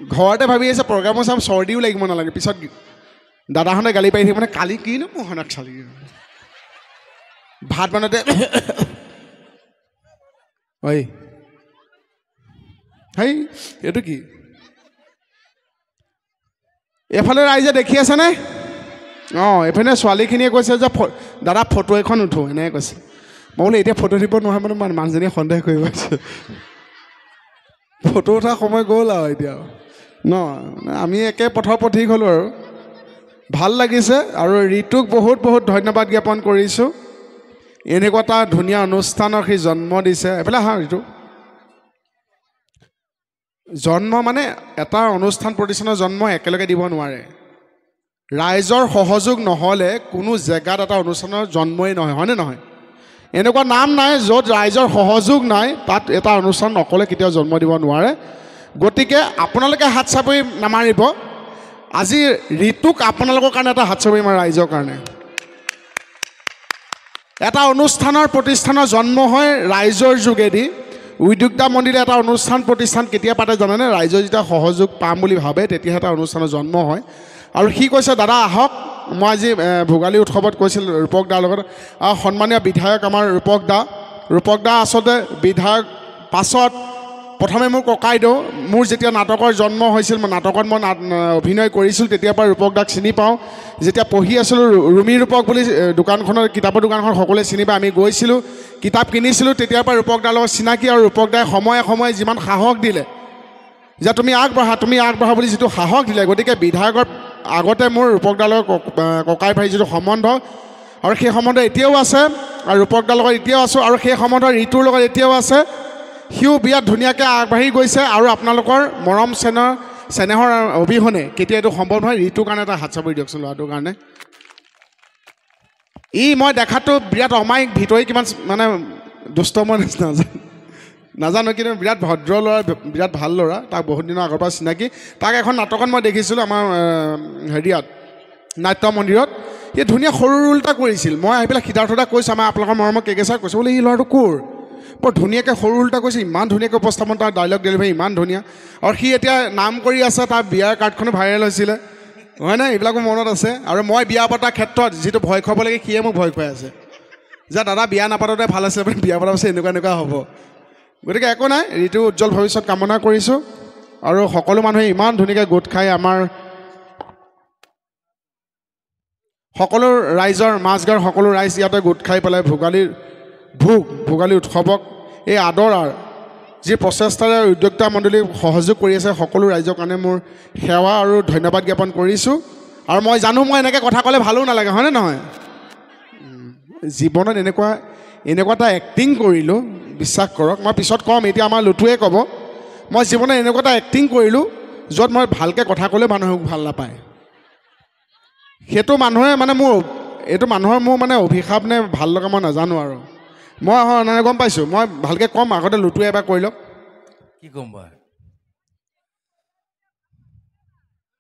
ঘৰতে ভাবি আছে প্ৰগ্ৰামৰ চাম চৰ্দিও লাগিব নালাগে পিছত দাদাহঁতে গালি পাৰি থাকিব মানে কালি কিনো মোহনাক চালি ভাত বনাওঁতে ঐ হেই এইটো কি এফালে ৰাইজে দেখি আছেনে অঁ এইফালে ছোৱালীখিনিয়ে কৈছে যে দাদা ফটো এখন উঠো এনেকৈ কৈছে মই বোলো এতিয়া ফটো দিব নহয় মানে মানুহজনীয়ে সন্দেহ কৰিব আছে ফটো উঠা সময় গ'ল আৰু এতিয়া ন আমি একে পথৰ পথিক হ'লোঁ আৰু ভাল লাগিছে আৰু ঋতুক বহুত বহুত ধন্যবাদ জ্ঞাপন কৰিছোঁ এনেকুৱা এটা ধুনীয়া অনুষ্ঠানৰ সি জন্ম দিছে এইফালে আহা ঋতু জন্ম মানে এটা অনুষ্ঠান প্ৰতিষ্ঠানৰ জন্ম একেলগে দিব নোৱাৰে ৰাইজৰ সহযোগ নহ'লে কোনো জেগাত এটা অনুষ্ঠানৰ জন্মই নহয় হয়নে নহয় এনেকুৱা নাম নাই য'ত ৰাইজৰ সহযোগ নাই তাত এটা অনুষ্ঠান অকলে কেতিয়াও জন্ম দিব নোৱাৰে গতিকে আপোনালোকে হাত চাপৰি নামাৰিব আজি ঋতুক আপোনালোকৰ কাৰণে এটা হাত চাপৰি মাৰে ৰাইজৰ কাৰণে এটা অনুষ্ঠানৰ প্ৰতিষ্ঠানৰ জন্ম হয় ৰাইজৰ যোগেদি উদ্যোক্তা মন্দিৰে এটা অনুষ্ঠান প্ৰতিষ্ঠান কেতিয়া পাতে জানেনে ৰাইজৰ যেতিয়া সহযোগ পাম বুলি ভাবে তেতিয়াহে এটা অনুষ্ঠানৰ জন্ম হয় আৰু সি কৈছে দাদা আহক মই আজি ভোগালী উৎসৱত কৈছিল ৰূপক দাৰ লগত সন্মানীয় বিধায়ক আমাৰ ৰূপক দা আচলতে বিধায়ক পাছত প্ৰথমে মোৰ ককাইদেউ মোৰ যেতিয়া নাটকৰ জন্ম হৈছিল নাটকত মই অভিনয় কৰিছিলোঁ তেতিয়াৰ পৰা ৰূপক দাক চিনি পাওঁ যেতিয়া পঢ়ি আছিলোঁ ৰুমি ৰূপক বুলি দোকানখনৰ কিতাপৰ দোকানখন সকলোৱে চিনি পায় আমি গৈছিলোঁ কিতাপ কিনিছিলোঁ তেতিয়াৰ পৰা ৰূপক দাৰ লগত চিনাকি আৰু ৰূপক দাই সময়ে সময়ে যিমান সাহস দিলে যে তুমি আগবাঢ়া বুলি যিটো সাহস দিলে গতিকে বিধায়কৰ আগতে মোৰ ৰূপক দাৰ লগত ককাই ভাই যিটো সম্বন্ধ আৰু সেই সম্বন্ধ এতিয়াও আছে আৰু ৰূপক দাৰ লগত এতিয়াও আছোঁ আৰু সেই সম্বন্ধ ঋতুৰ লগত এতিয়াও আছে সিও বিয়াত ধুনীয়াকৈ আগবাঢ়ি গৈছে আৰু আপোনালোকৰ মৰম চেনেহৰ অবিহনে কেতিয়া এইটো সম্ভৱ নহয় ঋতুৰ কাৰণে এটা হাত চাপৰি দিয়কচোন ল'ৰাটোৰ কাৰণে মই দেখাতো বিৰাট অমায়িক ভিতৰি কিমান মানে দুষ্ট মই নাজানো কিন্তু বিৰাট ভদ্ৰ ল'ৰা বিৰাট ভাল ল'ৰা তাক বহুত দিনৰ আগৰ পৰা চিনাকি তাক এখন নাটকত মই দেখিছিলোঁ আমাৰ হেৰিয়াত নাট্য মন্দিৰত সি ধুনীয়া সৰু ৰোল এটা কৰিছিল মই আহি পেলাই সিদ্ধাৰ্থদা কৈছোঁ আমাৰ আপোনালোকৰ মৰমৰ কেকে ছাৰ কৈছোঁ বোলে এই ল'ৰাটো ক'ৰ বৰ ধুনীয়াকৈ সৰু ৰোল এটা কৈছে ইমান ধুনীয়াকৈ উপস্থাপন তাৰ ডাইলগ ডেলিভাৰী ইমান ধুনীয়া আৰু সি এতিয়া নাম কৰি আছে তাৰ বিয়াৰ কাৰ্ডখনো ভাইৰেল হৈছিলে হয়নে এইবিলাকো মনত আছে আৰু মই বিয়া পতাৰ ক্ষেত্ৰত যিটো ভয় খুৱাব লাগে সিয়ে মোক ভয় খুৱাই আছে যে দাদা বিয়া নাপাতোতে ভাল আছে মানে বিয়া পতাৰ পাছত এনেকুৱা হ'ব গতিকে একো নাই ঋতু উজ্জ্বল ভৱিষ্যত কামনা কৰিছোঁ আৰু সকলো মানুহে ইমান ধুনীয়াকৈ গোট খাই আমাৰ সকলো ৰাইজৰ মাজগাঁৱৰ সকলো ৰাইজ ইয়াতে গোট খাই পেলাই ভোগালী উৎসৱক এই আদৰাৰ যি প্ৰচেষ্টাৰে উদ্যোক্তা মণ্ডলী সহযোগ কৰি আছে সকলো ৰাইজৰ কাৰণে মোৰ সেৱা আৰু ধন্যবাদ জ্ঞাপন কৰিছোঁ আৰু মই জানো মই এনেকৈ কথা ক'লে ভালো নালাগে হয়নে নহয় জীৱনত এনেকুৱা এটা এক্টিং কৰিলোঁ বিশ্বাস কৰক মই পিছত ক'ম এতিয়া আমাৰ লুটুৱে ক'ব মই জীৱনত এনেকুৱা এটা এক্টিং কৰিলোঁ য'ত মই ভালকৈ কথা ক'লে মানুহে ভাল নাপায় সেইটো মানুহে মানে এইটো মানুহৰ মোৰ মানে অভিশাপ নে ভাল লগা মই নাজানো আৰু মই নাই গম পাইছোঁ মই ভালকৈ ক'ম আগতে লুটুৱে এবাৰ কৰি লওক কি ক'ম বাৰু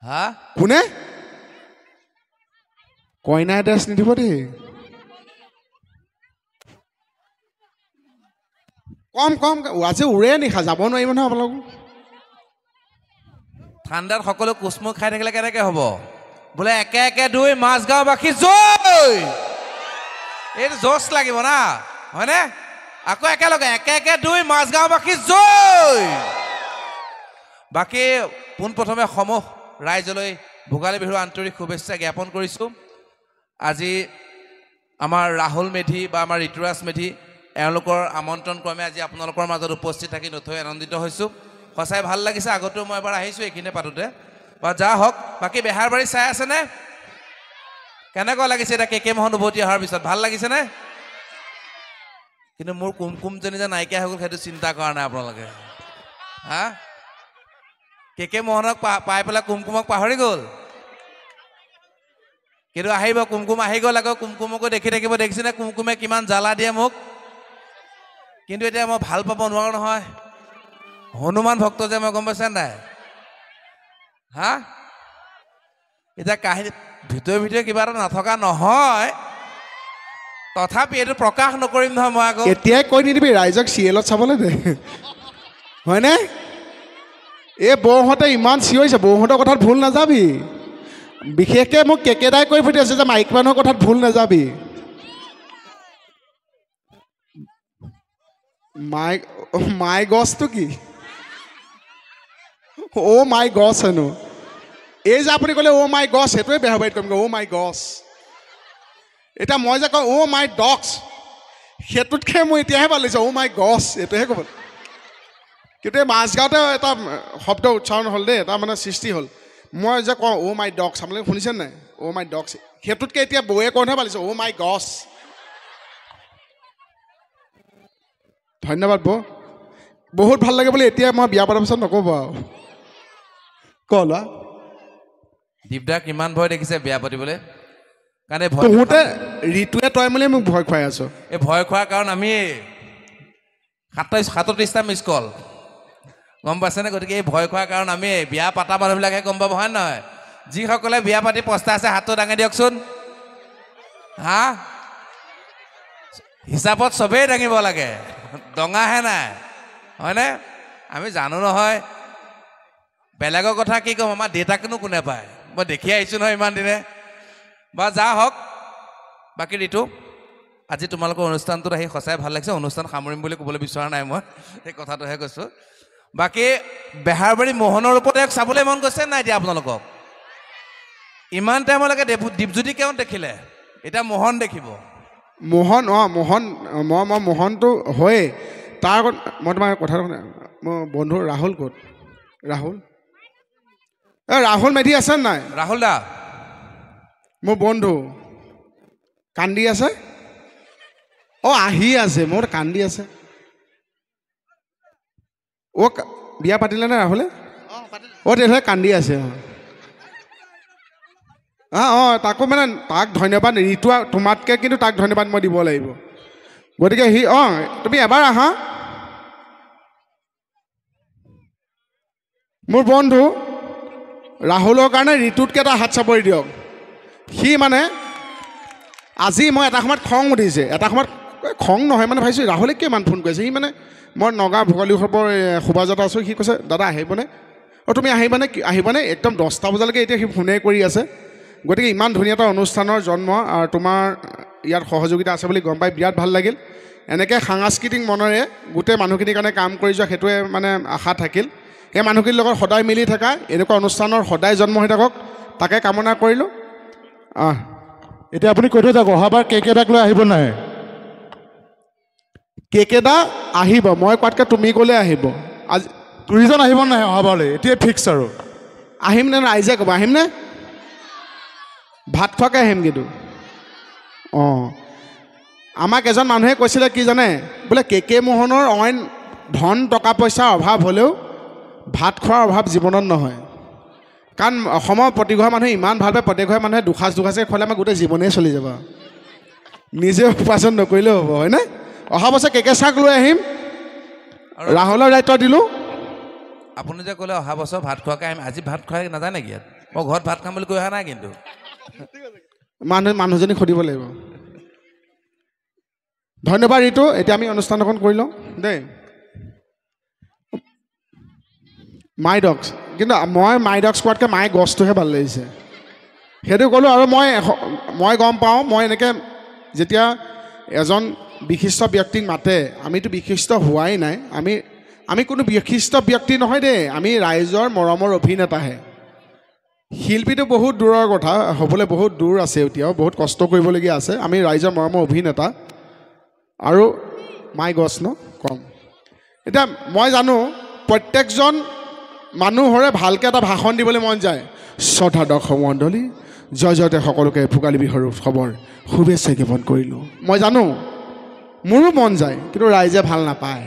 হা কোনে কইনা এড্ৰেছ নিদিব দেই কম আজি উৰে নিশা যাব নোৱাৰিব নহয় আপোনালোক ঠাণ্ডাত সকলো কুচমুচ খাই থাকিলে কেনেকৈ হ'ব বোলে একে দুই মাজগাঁওবাসী জয় এইটো জোচ লাগিব না হয়নে আকৌ একেলগে একে দুই মাজগাঁওবাসী জয় বাকী পোনপ্ৰথমে সমূহ ৰাইজলৈ ভোগালী বিহুৰ আন্তৰিক শুভেচ্ছা জ্ঞাপন কৰিছোঁ আজি আমাৰ ৰাহুল মেধি বা আমাৰ ঋতুৰাজ মেধি এওঁলোকৰ আমন্ত্ৰণ ক্ৰমে আজি আপোনালোকৰ মাজত উপস্থিত থাকি নথৈ আনন্দিত হৈছোঁ সঁচাই ভাল লাগিছে আগতেও মই এবাৰ আহিছোঁ এইখিনিতে পাতোঁতে বা যা হওক বাকী বেহাৰবাৰী চাই আছেনে কেনেকুৱা লাগিছে এতিয়া কেকে মোহন উভতি অহাৰ পিছত ভাল লাগিছেনে কিন্তু মোৰ কুমকুমজনী যে নাইকিয়া হৈ গ'ল সেইটো চিন্তা কৰা নাই আপোনালোকে হা কেকে মোহনক পাই পেলাই কুমকুমক পাহৰি গ'ল কিন্তু আহিব কুমকুম আহি গ'ল আকৌ কুমকুমকো দেখি থাকিব দেখিছেনে কুমকুমে কিমান জ্বালা দিয়ে মোক কিন্তু এতিয়া মই ভাল পাব নোৱাৰোঁ নহয় হনুমান ভক্ত যে মই গম পাইছে নাই হা এতিয়া কাহিনী ভিতৰে কিবা এটা নথকা নহয় তথাপি এইটো প্ৰকাশ নকৰিম নহয় মই আকৌ এতিয়াই কৈ নিদিবি ৰাইজক চিৰিয়েলত চাবলৈ দে হয়নে এই বৌহঁতে ইমান চিঞৰিছে, বৌহঁতৰ কথাত ভুল নাযাবি। বিশেষকৈ মোক কেকেদাই কৰি পঠিয়াইছে যে মাইকী মানুহৰ কথাত ভুল নাযাবি। মাই গছটো কি? অ' মাই গছ হেনো। এই যে আপুনি ক'লে অ' মাই গছ, সেইটোৱে বেয়া হ'ব কম অ' মাই গছ। এতিয়া মই যে কওঁ অ' মাই ডগছ, সেইটোতকৈ মই এতিয়াহে ভাল লাগিছে অ' মাই গছ, এইটোহে ক'ব। কিন্তু এই মাজগাঁৱতে এটা শব্দ উচ্চাৰণ হ'ল দেই, এটা মানে সৃষ্টি হ'ল। মই যে কওঁ অ' মাই ডগছ, আপোনালোকে শুনিছে নাই? অ' মাই ডগছ, সেইটোতকৈ এতিয়া বৌয়ে কওঁহে ভাল লাগিছে অ' মাই গছ। ধন্যবাদ বৌ, বহুত ভাল লাগে বুলি এতিয়া মই বিয়া পতাৰ পিছত নক'ব আৰু। ক'লা দীপদা কিমান ভয় দেখিছে বিয়া পাতিবলৈ কাৰণে। তহঁতে ঋতুৱে তই মেলি মোক ভয় খুৱাই আছ। এই ভয় খোৱাৰ কাৰণ আমি 37টা মিছ কল গম পাইছেনে? গতিকে এই ভয় খোৱাৰ কাৰণ আমি বিয়া পাতা মানুহবিলাকহে গম পাব, হয় নহয়? যিসকলে বিয়া পাতি পস্তা আছে হাতটো দাঙি দিয়কচোন। হা, হিচাপত চবেই দাঙিব লাগে, দঙাহে নাই, হয়নে? আমি জানো নহয়, বেলেগৰ কথা কি ক'ম, আমাৰ দেউতাকনো কোনে পায়, মই দেখি আহিছোঁ নহয় ইমান দিনে। বা যা হওক, বাকী ঋতু আজি তোমালোকৰ অনুষ্ঠানটোত আহি সঁচাই ভাল লাগিছে। অনুষ্ঠান সামৰিম বুলি ক'বলৈ বিচৰা নাই, মই সেই কথাটোহে কৈছোঁ। বাকী বেহাৰবাৰী মোহনৰ ওপৰত চাবলৈ মন গৈছে নাই এতিয়া আপোনালোকক? ইমান টাইমলৈকে দীপজ্যোতি কেৱল দেখিলে, এতিয়া মোহন দেখিব। মোহন, মোহন, মই মোহনটো হয়েই। তাৰ আগত মই তোমাৰ কথাটো, মোৰ বন্ধু ৰাহুল ক'ত? ৰাহুল, ৰাহুল মেধি আছে নাই? ৰাহুল দা মোৰ বন্ধু কান্দি আছে। আহি আছে, মোৰ কান্দি আছে। বিয়া পাতিলে নে ৰাহুলে? তেতিয়াহ'লে কান্দি আছে। তাকো মানে তাক ধন্যবাদ। ঋতু তোমাতকৈ কিন্তু তাক ধন্যবাদ মই দিব লাগিব। গতিকে তুমি এবাৰ আহা। মোৰ বন্ধু ৰাহুলৰ কাৰণে ঋতুতকৈ এটা হাত চাপৰি দিয়ক। সি মানে আজি মই এটা সময়ত খং উঠিছে, এটা সময়ত খং নহয় মানে ভাবিছোঁ ৰাহুলে কিমান ফোন কৰিছে। সি মানে মই নগাঁও ভোগালী সভৰ শোভাযাত্ৰাত আছোঁ, সি কৈছে দাদা আহিবনে? তুমি আহিবানে? একদম 10টা বজালৈকে এতিয়া সি ফোনে কৰি আছে। গতিকে ইমান ধুনীয়া এটা অনুষ্ঠানৰ জন্ম, আৰু তোমাৰ ইয়াত সহযোগিতা আছে বুলি গম পাই বিৰাট ভাল লাগিল। এনেকৈ সাংস্কৃতিক মনেৰে গোটেই মানুহখিনিৰ কাৰণে কাম কৰি যোৱা, সেইটোৱে মানে আশা থাকিল। সেই মানুহখিনিৰ লগত সদায় মিলি থকা, এনেকুৱা অনুষ্ঠানৰ সদায় জন্ম হৈ থাকক, তাকে কামনা কৰিলোঁ। এতিয়া আপুনি কৈ থৈ যাওক, অহাবাৰ কেকেদাক লৈ আহিব নাই? কেকেদা আহিব, মই কোৱাতকৈ তুমি ক'লে আহিব। আজি দুইজন আহিব নাই অহাবাৰলৈ? এতিয়া ফিক্স আৰু আহিম নে ৰাইজে ক'ব আহিমনে? ভাত খোৱাকৈ আহিম কিন্তু। আমাক এজন মানুহে কৈছিলে কি জানে, বোলে কে মোহনৰ অইন ধন টকা পইচাৰ অভাৱ হ'লেও ভাত খোৱাৰ অভাৱ জীৱনত নহয়। কাৰণ অসমৰ প্ৰতিঘৰ মানুহে ইমান ভাল পায়, প্ৰত্যেক ঘৰ মানুহে দুসাঁজকৈ খোৱালে আমাৰ গোটেই জীৱনেই চলি যাব। নিজে উপাৰ্জন নকৰিলেও হ'ব, হয়নে? অহা বছৰ কেকে চাক লৈ আহিম, ৰাহুলৰ দায়িত্ব দিলোঁ। আপুনি যে ক'লে অহা বছৰ ভাত খোৱাকৈ আহিম, আজি ভাত খুৱাই নাযায় নেকি ইয়াত? মই ঘৰত ভাত খাম বুলি কৈ অহা নাই কিন্তু। মানুহজনীক সুধিব লাগিব। ধন্যবাদ ঋতু। এতিয়া আমি অনুষ্ঠান অকণ কৰি লওঁ দেই। মাই ডগছ, কিন্তু মই মাই ডগছ কোৱাতকৈ মাই গছটোহে ভাল লাগিছে, সেইটো ক'লোঁ। আৰু মই গম পাওঁ, মই এনেকৈ যেতিয়া এজন বিশিষ্ট ব্যক্তিক মাতে, আমিতো বিশিষ্ট হোৱাই নাই, আমি কোনো বিশিষ্ট ব্যক্তি নহয় দেই, আমি ৰাইজৰ মৰমৰ অভিনেতাহে। শিল্পীটো বহুত দূৰৰ কথা, হ'বলৈ বহুত দূৰ আছে, এতিয়াও বহুত কষ্ট কৰিবলগীয়া আছে। আমি ৰাইজৰ মৰমৰ অভিনেতা আৰু মাই গছ কম। এতিয়া মই জানো প্ৰত্যেকজন মানুহৰে ভালকৈ এটা ভাষণ দিবলৈ মন যায়। শ্ৰদ্ধা দৰ্শক মণ্ডলী, জয়তে সকলোকে ভোগালী বিহুৰ উৎসৱৰ শুভেচ্ছা জ্ঞাপন কৰিলোঁ। মই জানো, মোৰো মন যায়, কিন্তু ৰাইজে ভাল নাপায়।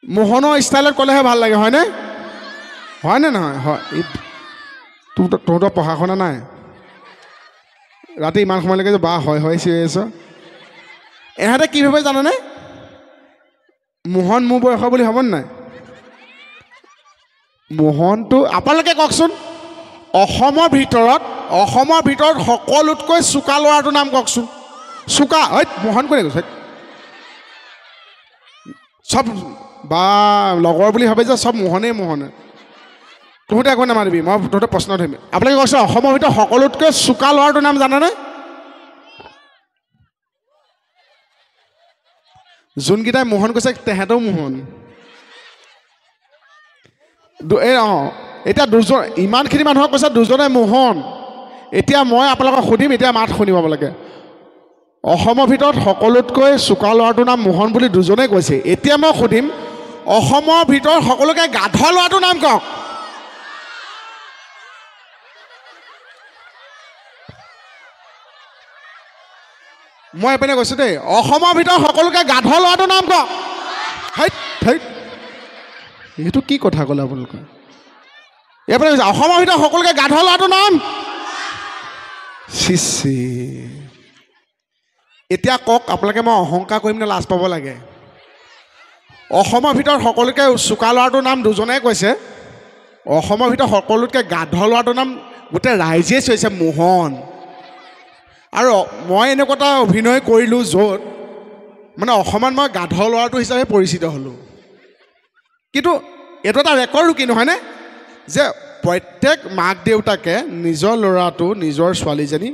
মোহনৰ ষ্টাইলত ক'লেহে ভাল লাগে, হয়নে? হয়নে নহয়? হয়। তহঁতৰ পঢ়া শুনা নাই? ৰাতি ইমান সময়লৈকে যে হয় চিঞৰি আছ। এহঁতে কি ভাবে জানানে? মোহন মোৰ বয়সৰ বুলি ভাবনে নাই? মোহনটো আপোনালোকে কওকচোন, অসমৰ ভিতৰত সকলোতকৈ চোকা ল'ৰাটোৰ নাম কওকচোন। চোকা মোহন কোনে কৈছে? চব বা লগৰ বুলি ভাবে যে চব মোহনেই মোহনে তহঁতে একো নামাৰিবি মই তহঁতে প্ৰশ্ন ধৰিম আপোনালোকে কৈছে অসমৰ ভিতৰত সকলোতকৈ চোকা ল'ৰাটোৰ নাম জানেনে যোনকেইটাই মোহন কৈছে তেহেঁতেও মোহন এতিয়া দুজন ইমানখিনি মানুহক কৈছে দুজনে মোহন এতিয়া মই আপোনালোকক সুধিম এতিয়া মাত শুনি পাব লাগে অসমৰ ভিতৰত সকলোতকৈ চোকা ল'ৰাটোৰ নাম মোহন বুলি দুজনে কৈছে এতিয়া মই সুধিম অসমৰ ভিতৰত সকলোকে গাধ ল'ৰাটোৰ নাম কওক মই এইপিনে কৈছোঁ দেই অসমৰ ভিতৰত সকলোকে গাধ ল'ৰাটোৰ নাম কওক এইটো কি কথা ক'লে আপোনালোকে এইপিনে কৈছে অসমৰ ভিতৰত সকলোকে গাধ ল'ৰাটোৰ নাম চিচি এতিয়া কওক আপোনালোকে মই অহংকাৰ কৰিম নে লাজ পাব লাগে অসমৰ ভিতৰত সকলোকে চোকা ল'ৰাটোৰ নাম দুজনে কৈছে অসমৰ ভিতৰত সকলোতকৈ গাধ ল'ৰাটোৰ নাম গোটেই ৰাইজেই কৈছে মোহন আৰু মই এনেকুৱা এটা অভিনয় কৰিলোঁ য'ত মানে অসমত মই গাধ ল'ৰাটো হিচাপে পৰিচিত হ'লোঁ কিন্তু এইটো এটা ৰেকৰ্ডো কি নহয়নে যে প্ৰত্যেক মাক দেউতাকে নিজৰ ল'ৰাটো নিজৰ ছোৱালীজনী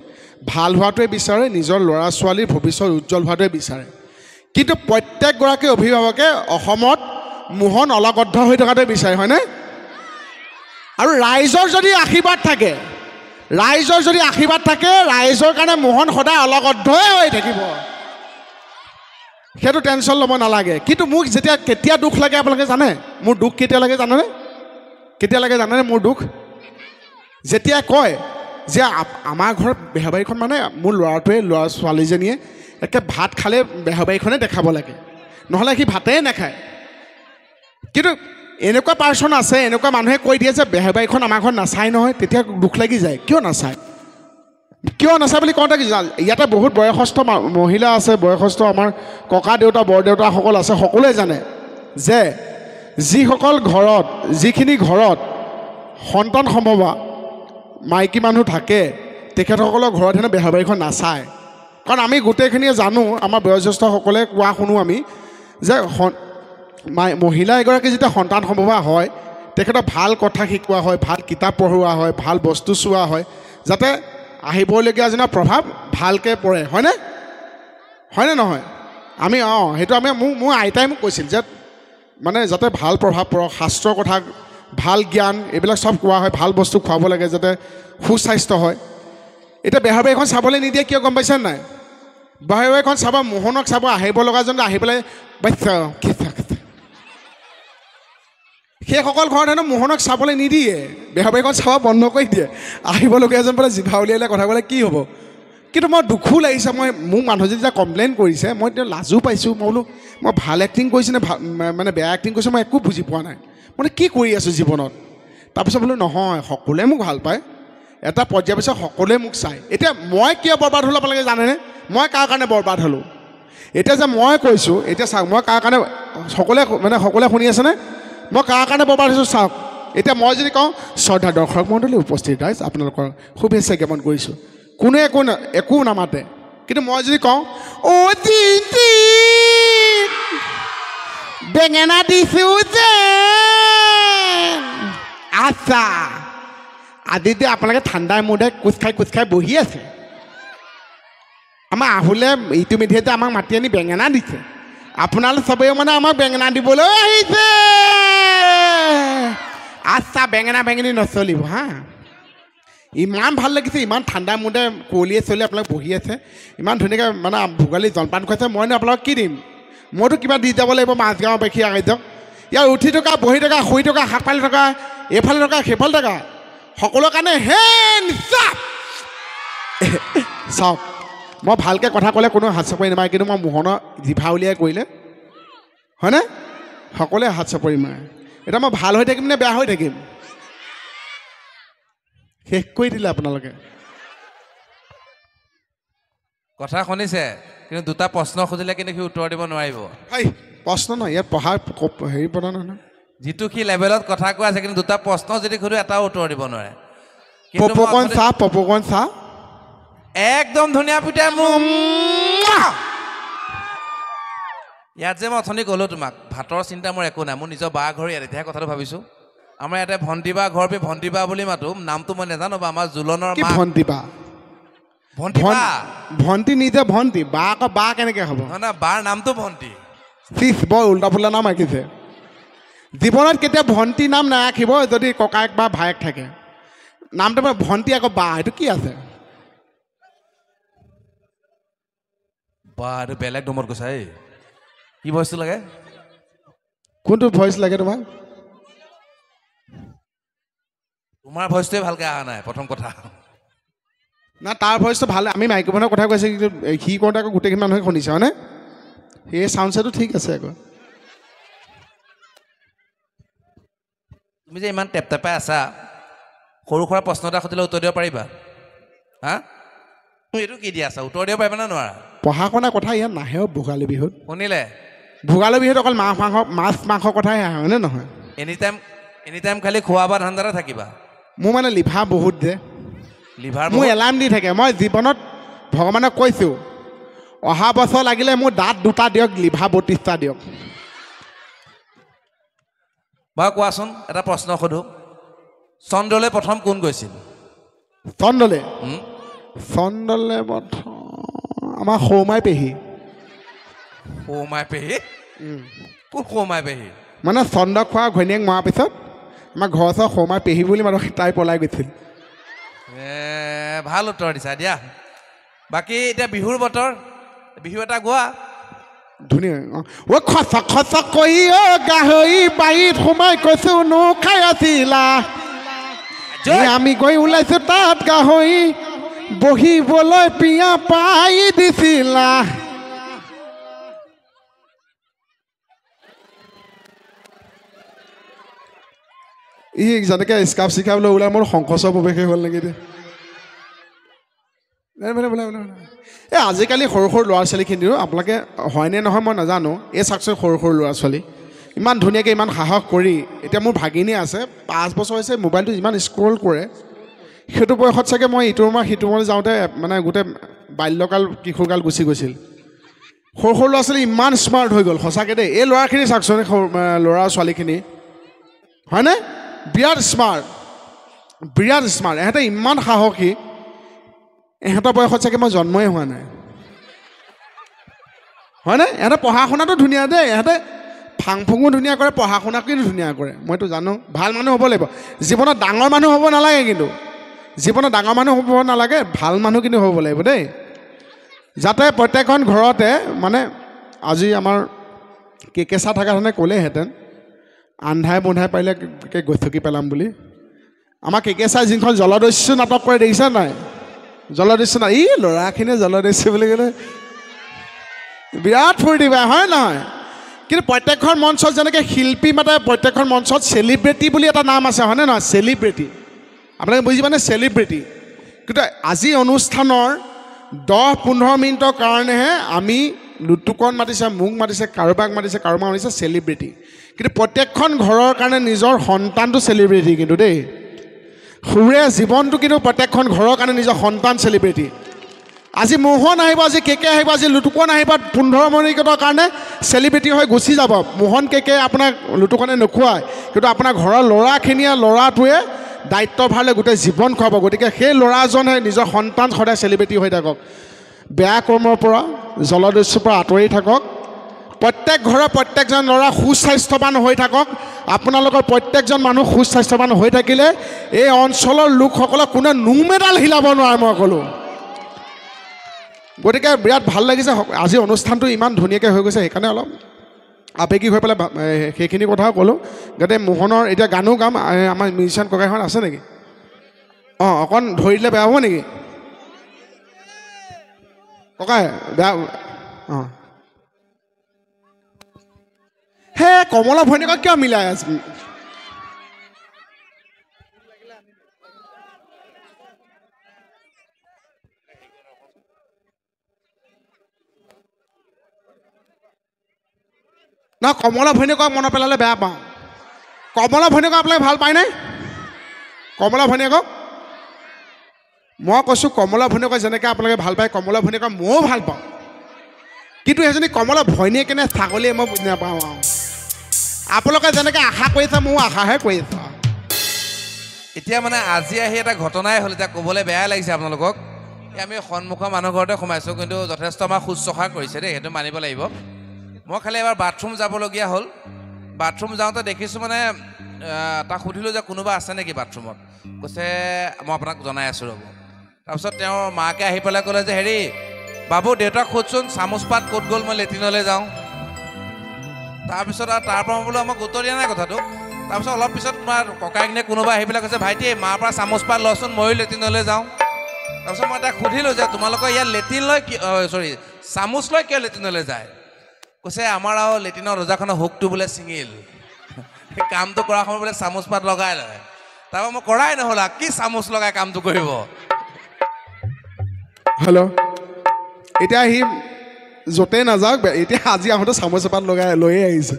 ভাল হোৱাটোৱে বিচাৰে নিজৰ ল'ৰা ছোৱালীৰ ভৱিষ্যত উজ্জ্বল হোৱাটোৱে বিচাৰে কিন্তু প্ৰত্যেকগৰাকী অভিভাৱকে অসমত মোহন অলগদ্ধ হৈ থকাটোৱে বিচাৰে হয়নে আৰু ৰাইজৰ যদি আশীৰ্বাদ থাকে ৰাইজৰ কাৰণে মোহন সদায় অলগদ্ধই হৈ থাকিব সেইটো টেনশ্যন ল'ব নালাগে কিন্তু মোক যেতিয়া কেতিয়া দুখ লাগে আপোনালোকে জানে মোৰ দুখ কেতিয়া লাগে জানেনে মোৰ দুখ যেতিয়া কয় যে আমাৰ ঘৰত বেহাবাৰীখন মানে মোৰ ল'ৰাটোৱে ল'ৰা ছোৱালীজনীয়ে একে ভাত খালে বেহাবাৰীখনে দেখাব লাগে নহ'লে সি ভাতেই নাখায় কিন্তু এনেকুৱা পাৰ্চন আছে এনেকুৱা মানুহে কৈ দিয়ে যে বেহাবাৰীখন আমাৰ ঘৰত নাচায় নহয় তেতিয়া দুখ লাগি যায় কিয় নাচায় বুলি কওঁতে ইয়াতে বহুত বয়সস্থ মহিলা আছে বয়সস্থ আমাৰ ককা দেউতা বৰদেউতাসকল আছে সকলোৱে জানে যে যিখিনি ঘৰত সন্তান সম্ভৱা মাইকী মানুহ থাকে তেখেতসকলৰ ঘৰত হেনো বেহাবাৰীখন নাচায় কাৰণ আমি গোটেইখিনিয়ে জানো আমাৰ বয়োজ্যেষ্ঠসকলে কোৱা শুনো আমি যে মহিলা এগৰাকী যেতিয়া সন্তান সম্ভৱা হয় তেখেতক ভাল কথা শিকোৱা হয় ভাল কিতাপ পঢ়োৱা হয় ভাল বস্তু চোৱা হয় যাতে আহিবলগীয়া যেনে প্ৰভাৱ ভালকৈ পৰে হয়নে নহয় আমি সেইটো আমি মোৰ আইতাই মোক কৈছিল যে মানে যাতে ভাল প্ৰভাৱ পৰক শাস্ত্ৰৰ কথা ভাল জ্ঞান এইবিলাক চব কোৱা হয় ভাল বস্তু খুৱাব লাগে যাতে সুস্বাস্থ্য হয় এতিয়া বেহাবাৰীখন চাবলৈ নিদিয়ে কিয় গম পাইছে নাই বেহাবাৰীখন চাব মোহনক চাব আহিব লগাজনে আহি পেলাই সেইসকল ঘৰত হেনো মোহনক চাবলৈ নিদিয়ে বেহাবাৰীখন চাব বন্ধ কৰি দিয়ে আহিবলগীয়া এজন বোলে জিভা উলিয়ালে কথা ক'লে কি হ'ব কিন্তু মই দুখো লাগিছে মোক মানুহজনী যেতিয়া কমপ্লেইন কৰিছে মই এতিয়া লাজো পাইছোঁ মই বোলো মই ভাল এক্টিং কৰিছোঁ নে মানে বেয়া এক্টিং কৰিছোঁ মই একো বুজি পোৱা নাই মানে কি কৰি আছোঁ জীৱনত তাৰপিছত বোলো নহয় সকলোৱে মোক ভাল পায় এটা পৰ্যায়ৰ পিছত সকলোৱে মোক চায় এতিয়া মই কিয় বৰবাদ হ'লোঁ আপোনালোকে জানেনে মই কাৰ কাৰণে বৰবাদ হ'লোঁ এতিয়া যে মই কৈছোঁ এতিয়া চাওক মই কাৰ কাৰণে সকলোৱে শুনি আছেনে মই কাৰ কাৰণে বৰবাদ হৈছোঁ চাওক এতিয়া মই যদি কওঁ শ্ৰদ্ধা দৰ্শক মণ্ডলী উপস্থিত ৰাইজ আপোনালোকৰ শুভেচ্ছা জ্ঞাপন কৰিছোঁ কোনে একো নামাতে কিন্তু মই যদি কওঁ বেঙেনা দিছোঁ যে আচ্ছা আজি আপোনালোকে ঠাণ্ডাই মূৰে কোচ খাই বহি আছে আমাৰ আহুলে ইতিমধ্যে যে আমাক মাতি আনি বেঙেনা দিছে আপোনালোক চবেও মানে আমাক বেঙেনা দিবলৈ আহিছে আচ্ছা বেঙেনি নচলিব হা ইমান ভাল লাগিছে ইমান ঠাণ্ডা মূৰে কুঁৱলীয়ে চলি আপোনালোক বহি আছে ইমান ধুনীয়াকৈ মানে ভোগালী জলপান খুৱাইছে মইনো আপোনালোকক কি দিম মইতো কিবা দি যাব লাগিব মাজগাঁও বাসী ৰাইজক ইয়াৰ উঠি থকা বহি থকা শুই থকা শাকপালি থকা এইফালে থকা সেইফালে থকা সকলোৰ কাৰণে চাওক মই ভালকৈ কথা ক'লে কোনো হাত চাপৰি নামাৰে কিন্তু মই মোহনৰ জিভা উলিয়াই কৰিলে হয়নে সকলোৱে হাত চাপৰি মাৰে এতিয়া মই ভাল হৈ থাকিম নে বেয়া হৈ থাকিম শেষ কৰি দিলে আপোনালোকে কথা শুনিছে কিন্তু দুটা প্ৰশ্ন খুজিলে কিন্তু সি উত্তৰ দিব নোৱাৰিব প্ৰশ্ন নহয় ইয়াত পঢ়াৰ হেৰি পৰা নহয় যিটো সি লেভেলত কথা কোৱা আছে কিন্তু দুটা প্ৰশ্ন যদি সুধো এটাও উত্তৰ দিব নোৱাৰে পপকৰ্ণ চাহ একদম ধুনীয়া পিতাই মোৰ ইয়াত যে মই অথনি ক'লোঁ তোমাক ভাতৰ চিন্তা মোৰ একো নাই, মোৰ নিজৰ বা ঘৰ ইয়াত, এতিয়াহে কথাটো ভাবিছোঁ। আমাৰ ইয়াতে ভণ্টি বা ঘৰ ভণ্টি বা বুলি মাতো, নামটো মই নাজানো বা আমাৰ জোলনৰ কি ভণ্টি বা? ভণ্টি বা ভণ্টি নিজে ভণ্টি, বা আকৌ বা কেনেকৈ হ'ব? নহয় না, বাৰ নামটো ভণ্টি। চিচ বৰ উল্টা পুল্টা নাম ৰাখিছে। জীৱনত কেতিয়া ভণ্টি নাম নাৰাখিব যদি ককায়েক বা ভায়েক থাকে। নামটো মানে ভণ্টি আকৌ বা, এইটো কি আছে? বা এইটো বেলেগ দমত কৈছা এই, কি বস্তু লাগে? কোনটো ভইচ লাগে তোমাক? তোমাৰ ভইচটোৱে ভালকৈ অহা নাই প্ৰথম কথা। না তাৰ ভইচটো ভাল, আমি মাইক্ৰফোনৰ কথা কৈছে, কিন্তু সি কওঁতে আকৌ গোটেইখিনি মানুহে শুনিছে হয়নে? সেই চাউণ্ড চেটো ঠিক আছে আকৌ। তুমি যে ইমান টেপ টেপাই আছা, সৰু সুৰা প্ৰশ্ন এটা সুধিলে উত্তৰ দিব পাৰিবা? হা তুমি এইটো কি দি আছা, উত্তৰ দিব পাৰিবা নে নোৱাৰা? পঢ়া শুনা কথা ইয়াত নাহেও ভোগালী বিহুত। শুনিলে? ভোগালী বিহুত অকল মাছ মাংস কথাই আহে হয়নে নহয়? এনি টাইম খালি খোৱা বা ধান্দাতে থাকিবা। মোৰ মানে লিভাৰ বহুত যে, লিভাৰ মোৰ এলাৰ্ম দি থাকে। মই জীৱনত ভগৱানক কৈছোঁ অহা বছৰ লাগিলে মোৰ দাঁত 2টা দিয়ক, লিভাৰ 32টা দিয়ক। বাৰু কোৱাচোন এটা প্ৰশ্ন সোধো, চন্দ্ৰলৈ প্ৰথম কোন গৈছিল? চন্দ্ৰলৈ প্ৰথম আমাৰ সৌমাই পেহী। সৌমাই পেহী? কোন সৌমাই পেহী? মানে চন্দ্ৰ খোৱা ঘৈণীয়েক মৰাৰ পিছত আমাৰ ঘৰৰ ওচৰ সৌমাই পেহী বুলি মানুহ তাই পলাই গৈছিল। ভাল উত্তৰ দিছা দিয়া। বাকী এতিয়া বিহুৰ বতৰ, বিহু এটা গোৱা। ধুনীয়া। অ' খচক খচক কৰি অ' গাহৰি বাৰীত সোমাই কৈছোঁ নো খাই আছিলা, আমি গৈ ওলাইছোঁ তাত গাহৰি বহিবলৈ পিয়া পাই দিছিলা। ই যেনেকৈ স্কাৰ্ফ চিকাফলৈ ওলাই মোৰ সংকোচৰ প্ৰৱেশে হ'ল নেকি এতিয়া। এই আজিকালি সৰু সৰু ল'ৰা ছোৱালীখিনিও আপোনালোকে হয়নে নহয় মই নাজানো, এই চাওকচোন সৰু সৰু ল'ৰা ছোৱালী ইমান ধুনীয়াকৈ ইমান সাহস কৰি, এতিয়া মোৰ ভাগিনী আছে 5 বছৰ হৈছে, মোবাইলটো ইমান স্ক্ৰল কৰে, সেইটো বয়সত চাগে মই ইটোৰ পৰা সিটোৰ পৰা যাওঁতে মানে গোটেই বাল্যকাল কিশোৰকাল গুচি গৈছিল। সৰু সৰু ল'ৰা ছোৱালী ইমান স্মাৰ্ট হৈ গ'ল সঁচাকৈ দেই। এই ল'ৰাখিনি চাওকচোন, ল'ৰা ছোৱালীখিনি হয়নে, বিৰাট স্মাৰ্ট, বিৰাট স্মাৰ্ট। এহেঁতে ইমান সাহসী, এহেঁতৰ বয়সত চাগে মই জন্মই হোৱা নাই হয়নে? এহেঁতে পঢ়া শুনাটো ধুনীয়া দেই, এহেঁতে ফাং ফুঙো ধুনীয়া কৰে, পঢ়া শুনাকো ধুনীয়া কৰে। মইতো জানো ভাল মানুহ হ'ব লাগিব জীৱনত, ডাঙৰ মানুহ হ'ব নালাগে, কিন্তু জীৱনত ডাঙৰ মানুহ হ'ব নালাগে, ভাল মানুহ কিন্তু হ'ব লাগিব দেই, যাতে প্ৰত্যেকখন ঘৰতে মানে আজি আমাৰ কেঁচা থকা ধৰণে ক'লেহেঁতেন আন্ধাই বন্ধাই পাৰিলে গছকি পেলাম বুলি। আমাৰ কেঁচাই যিখন জলদস্যু নাটক কৰে দেখিছা নাই? জলদস্যু না, ই ল'ৰাখিনিয়ে জলদস্যু বুলি ক'লে বিৰাট ফূৰ্তি পায় হয় নহয়? কিন্তু প্ৰত্যেকখন মঞ্চত যেনেকৈ শিল্পী মাতে, প্ৰত্যেকখন মঞ্চত চেলিব্ৰিটি বুলি এটা নাম আছে হয়নে নহয়? চেলিব্ৰিটি, আপোনালোকে বুজি পানে? চেলিব্ৰিটি। কিন্তু আজি অনুষ্ঠানৰ 10-15 মিনিটৰ কাৰণেহে আমি লুটুকন মাতিছে, মোক মাতিছে, কাৰোবাক মাতিছে, কাৰোবাক মাতিছে চেলিব্ৰিটি। কিন্তু প্ৰত্যেকখন ঘৰৰ কাৰণে নিজৰ সন্তানটো চেলিব্ৰিটি কিন্তু দেই। সুৰে জীৱনটো কিন্তু প্ৰত্যেকখন ঘৰৰ কাৰণে নিজৰ সন্তান চেলিব্ৰিটি। আজি মোহন আহিব, আজি কেকে আহিব, আজি লুটুকন আহিব, 15 মিনিটৰ কাৰণে চেলিব্ৰিটি হৈ গুচি যাব। মোহন কেকে আপোনাক লুটুকনে নোখোৱায়, কিন্তু আপোনাৰ ঘৰৰ ল'ৰাখিনিয়ে, ল'ৰাটোৱে দায়িত্বভাৰ লৈ গোটেই জীৱন খুৱাব। গতিকে সেই ল'ৰাজনে নিজৰ সন্তান সদায় চেলিব্ৰিটি হৈ থাকক, বেয়া কৰ্মৰ পৰা, জলদস্যুৰ পৰা আঁতৰি থাকক। প্ৰত্যেক ঘৰৰ প্ৰত্যেকজন ল'ৰা সুস্বাস্থ্যৱান হৈ থাকক। আপোনালোকৰ প্ৰত্যেকজন মানুহ সুস্বাস্থ্যৱান হৈ থাকিলে এই অঞ্চলৰ লোকসকলক কোনে নোম এডাল হিলাব নোৱাৰে, মই ক'লোঁ। গতিকে বিৰাট ভাল লাগিছে আজি অনুষ্ঠানটো ইমান ধুনীয়াকৈ হৈ গৈছে, সেইকাৰণে অলপ আৱেগিক হৈ পেলাই সেইখিনি কথাও ক'লোঁ। যাতে মোহনৰ এতিয়া গানো গাম, আমাৰ মিউজিচিয়ান ককাইখন আছে নেকি? অঁ, অকণ ধৰি দিলে বেয়া হ'ব নেকি ককাই? বেয়া অঁ, হে কমলা ভৈনীয়েকক কিয় মিলাই আছে? নহয়, কমলা ভৈনীয়েকক মনত পেলালে বেয়া পাওঁ। কমলা ভৈনীয়েকক আপোনালোকে ভাল পায়নে? কমলা ভৈনীয়েকক মই কৈছোঁ, কমলা ভৈনীয়েকক যেনেকৈ আপোনালোকে ভাল পায়, কমলা ভৈনীয়েকক ময়ো ভাল পাওঁ। কিন্তু সেইজনী কমলা ভৈনীয়ে কেনে ছাগলীয়ে মই বুজি নাপাওঁ আৰু আপোনালোকে যেনেকৈ আশা কৰিছে ময়ো আশাহে কৰিছোঁ এতিয়া মানে আজি আহি এটা ঘটনাই হ'ল এতিয়া ক'বলৈ বেয়া লাগিছে আপোনালোকক এই আমি সন্মুখৰ মানুহ ঘৰতে সোমাইছোঁ কিন্তু যথেষ্ট আমাৰ শুশ্ৰূষা কৰিছে দেই সেইটো মানিব লাগিব মই খালি এবাৰ বাথৰুম যাবলগীয়া হ'ল বাথৰুম যাওঁতে দেখিছোঁ মানে তাক সুধিলোঁ যে কোনোবা আছে নেকি বাথৰুমত কৈছে মই আপোনাক জনাই আছোঁ ৰ'ব তাৰপিছত তেওঁৰ মাকে আহি পেলাই ক'লে যে হেৰি বাবু দেউতাক সোধচোন চামুচ পাত ক'ত গ'ল মই লেট্ৰিনলৈ যাওঁ তাৰপিছত আৰু তাৰ পৰা বোলো আমাক উত্তৰ দিয়া নাই কথাটো তাৰপিছত অলপ পিছত তোমাৰ ককাইকনে কোনোবা আহি পেলাই কৈছে ভাইটি মাৰ পৰা চামুচ পাত লচোন ময়ো লেট্ৰিনলৈ যাওঁ তাৰপিছত মই তাক সুধিলোঁ যে তোমালোকৰ ইয়াত লেট্ৰিন লৈ চামুচ লৈ কিয় লেট্ৰিনলৈ যায় কৈছে আমাৰ আৰু লেট্ৰিনৰ দৰ্জাখনৰ হুকটো বোলে ছিঙিল সেই কামটো কৰাৰ সময়ত বোলে চামুচ পাত লগাই লয় তাৰপৰা মই কৰাই নহ'ল কি চামুচ লগাই কামটো কৰিব হেল্ল' এতিয়া সি য'তেই নাযাওক এতিয়া আজি আহোঁতে চামুচ এপাত লগাই লৈয়ে আহিছে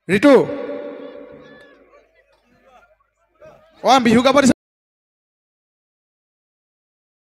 ঋতু অঁ বিহু গাব দিছে